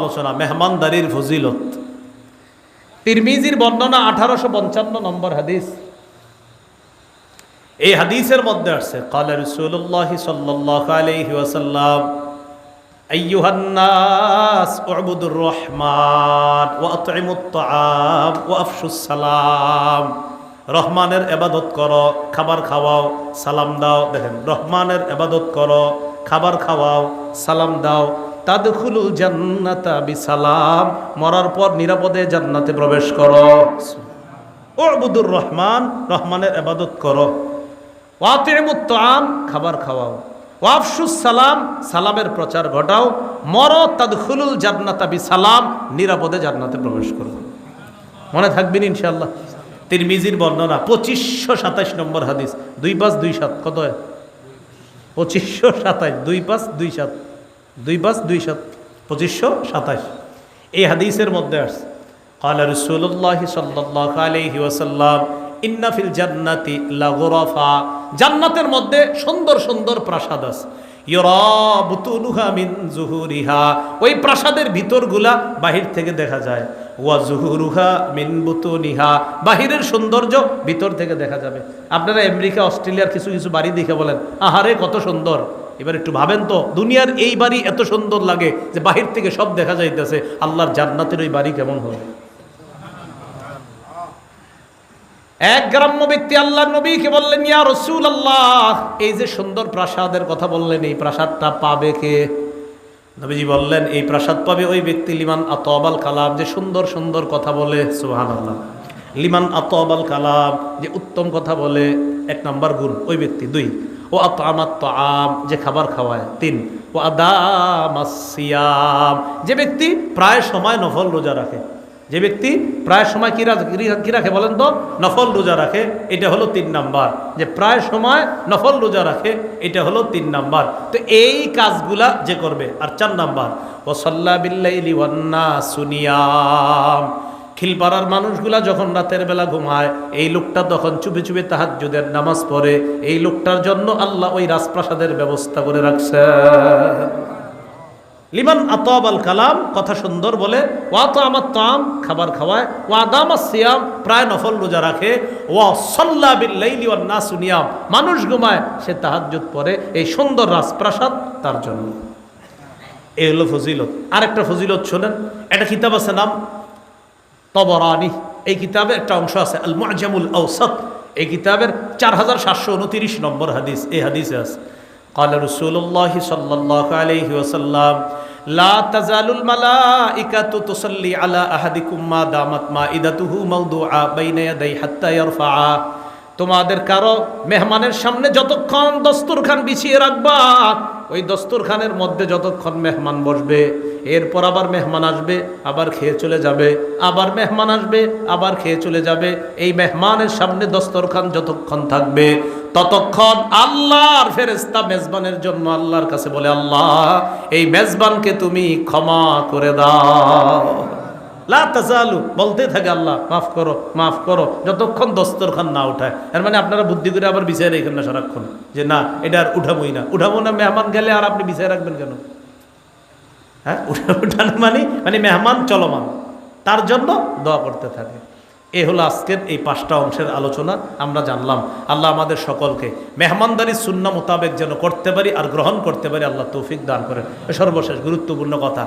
আলোচনা, মেহমানদারির ফজিলত। তিরমিজির বর্ণনা 1855 নম্বর হাদিস। এই হাদিসের মধ্যে আসছে ক্বালা রাসূলুল্লাহ সাল্লাল্লাহু আলাইহি ওয়াসাল্লাম আইয়ুহান নাস উবুদুর রহমান ওয়া আতঈমুত তাআম ওয়া আফশুস সালাম। রহমানের ইবাদত করো, খাবার খাওয়াও, সালাম দাও। দেখেন, রহমানের ইবাদত করো, খাবার খাওয়াও, সালাম দাও। তাদখুলুল জান্নাতা বিসালাম, মরার পর নিরাপদে জান্নাতে প্রবেশ করো। উবুদুর রহমান, রহমানের ইবাদত করো। ওয়া আতঈমুত তাআম, খাবার খাওয়াও। ওয়া আফশুস সালাম, সালামের প্রচার ঘটাও। মরো তাদখুলুল জান্নাতা বিসালাম, নিরাপদে জান্নাতে প্রবেশ করো। মনে থাকবেন ইনশাআল্লাহ। তিরমিজির বর্ণনা 2527 নম্বর হাদিস। 2527 কত হয়? 2527, 2527, 2527, 2527। এই হাদিসের মধ্যে আসছে ক্বালা রাসূলুল্লাহ সাল্লাল্লাহু আলাইহি ওয়াসাল্লাম ইন্না ফিল জান্নাতি লাগুরাফা, জান্নাতের মধ্যে সুন্দর সুন্দর প্রাসাদ আছে। ইউরা বুতুনুহা মিন যুহুরিহা, ওই প্রাসাদের ভিতরগুলা বাহির থেকে দেখা যায়। ওয়া যুহুরুহা মিন বুতুনিহা, বাহিরের সৌন্দর্য ভিতর থেকে দেখা যাবে। আপনারা আমেরিকা, অস্ট্রেলিয়ার কিছু কিছু বাড়ি দেখে বলেন, আহারে কত সুন্দর। এবার একটু ভাবেন তো, দুনিয়ার এই বাড়ি এত সুন্দর লাগে যে বাহির থেকে সব দেখা যাইতেছে, আল্লাহর জান্নাতের ওই বাড়ি কেমন হবে? এক গ্রাম্য ব্যক্তি আল্লাহর নবীকে বললেন, ইয়া রাসূলুল্লাহ, এই যে সুন্দর প্রাসাদের কথা বললেন, এই প্রাসাদটা পাবে কে? নবীজি বললেন, এই প্রাসাদ পাবে ওই ব্যক্তি লিমান আতাবাল কালাম, যে সুন্দর সুন্দর কথা বলে। সুবহানাল্লাহ। লিমান আতাবাল কালাম, যে উত্তম কথা বলে, 1 নম্বর গুণ ওই ব্যক্তি। 2, ও আতআমাত তাআম, যে খাবার খাওয়ায়। 3, ও আদামাস সিয়াম, যে ব্যক্তি প্রায় সময় নফল রোজা রাখে। যে ব্যক্তি প্রায় সময় কি রাখে বলেন তো? নফল রোজা রাখে। এটা হলো 3 নাম্বার, যে প্রায় সময় নফল রোজা রাখে, এটা হলো 3 নাম্বার। তো এই কাজগুলা যে করবে। আর 4 নাম্বার, ও সাল্লা বিল্লাইলি ওয়ান নাসু নিয়াম, খিলপাড়ার মানুষগুলা যখন রাতের বেলা ঘুমায়, এই লোকটা তখন চুপে চুপে তাহাজ্জুদের নামাজ পড়ে। এই লোকটার জন্য আল্লাহ ওই রাজপ্রাসাদের ব্যবস্থা করে রাখছে। লিমান আতাবাল কালাম, কথা সুন্দর বলে। ওয়া আতামাত তাআম, খাবার খাওয়ায়। ওয়া আদামাস সিয়াম, প্রায় নফল রোজা রাখে। ওয়া সাল্লা বিল্লাইলি ওয়ান নাসু নিয়াম, মানুষ ঘুমায়, সে তাহাজ্জুদ পড়ে। এই সুন্দর রাজপ্রাসাদ তার জন্য। এই হলো ফজিলত। আরেকটা ফজিলত শোনেন, একটা কিতাব আছে নাম তবরানি। এই কিতাবে একটা অংশ আছে আল মুআজামুল আওসাত। এই কিতাবের 4729 নম্বর হাদিস। এই হাদিসে আছে قال رسول الله صلى الله عليه وسلم لا تزال الملائكة تصلي على أحدكم ما دامت مائدته موضوعا بين يديه حتى يرفعها, তোমাদের কারো মেহমানের সামনে যতক্ষণ দস্তরখান বিছিয়ে রাখবা, ওই দস্তরখানের মধ্যে যতক্ষণ মেহমান বসবে, এরপর আবার মেহমান আসবে, আবার খেয়ে চলে যাবে, আবার মেহমান আসবে, আবার খেয়ে চলে যাবে, এই মেহমানের সামনে দস্তরখান যতক্ষণ থাকবে ততক্ষণ আল্লাহর ফেরেশতা মেজবানের জন্য আল্লাহর কাছে বলে, আল্লাহ এই মেজবানকে তুমি ক্ষমা করে দাও। লা তাজালু, বলতে থাকে আল্লাহ মাফ করো, মাফ করো, যতক্ষণ দস্তরখান না উঠায়। এর মানে আপনারা বুদ্ধি করে আবার বিছায় রাখেন না সারাক্ষণ, যে না এটা আর উঠাবোই না। উঠাবো না, মেহমান গেলে আর আপনি বিছায় রাখবেন কেন? হ্যাঁ, উঠানো মানে মেহমান চলমান, তার জন্য দোয়া করতে থাকে। এ হলো আজকের এই 5টা অংশের আলোচনা আমরা জানলাম। আল্লাহ আমাদের সকলকে মেহমানদারি সুন্নাহ মোতাবেক যেন করতে পারি আর গ্রহণ করতে পারি, আল্লাহ তৌফিক দান করেন। সর্বশেষ গুরুত্বপূর্ণ কথা,